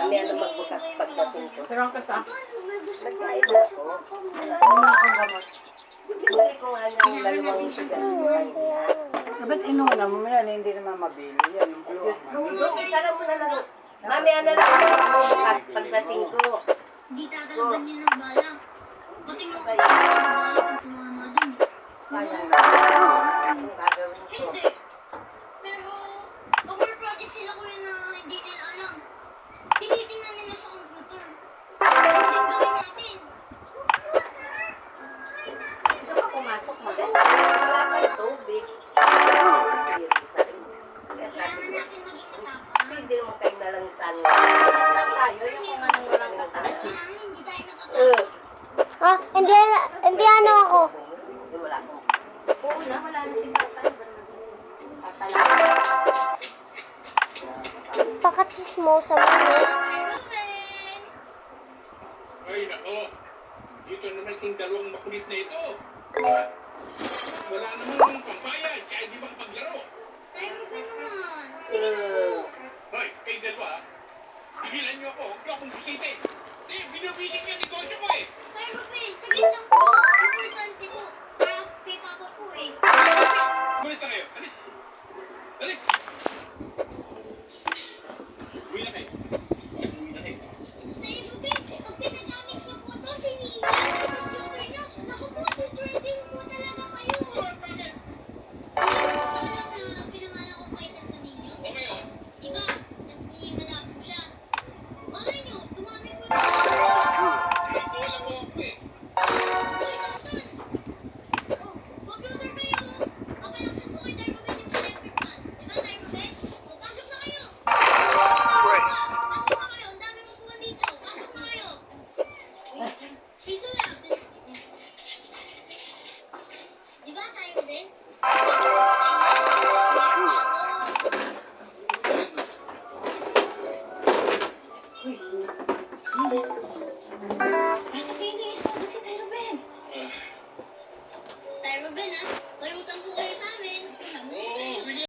Mamaya na magbukas pagdating ko. Sarang kita. Nagkain na ako. Bili ko nga ng dalawang sigarilyo. Ba't inuuna mo yan? Hindi naman mabili yan. Buti, sana mo na lang. Mamaya na lang ako magbukas pagdating ko. Hindi tatalaban niyo ng balang. Pati nga ako ng balang, sumama din. Kaya na. Ang gagawin ko. Hindi. Pero, over-project sila kuya na hindi nila alam. Tinitingnan nila sa computer. Hindi gawin natin. Ito ka pumasok mo. Wala kang tubig. Kaya sabi Kailangan ko, natin maging matapang. hindi naman kayo na lang sana. Tayo yung kung anong walang kasama. Hindi tayo matatapos. Ah, hindi ano ako. Hindi wala akong. Oo na, wala na si Tatay. Pakatismosa mo. Ay, nako. Dito naman yung dalawang makulit na ito. Wala namang pambayad, kaya di mapaglaro. Tayo Ruben naman. Hoy, kayo dalawa, tigilan niyo ako. Huwag niyo akong busitin. Binubisik yung negosyo ko eh. Tayo Ruben, saglit lang po. Importante po. Para kay Papa po eh. Gulit na kayo. Alis. Alis.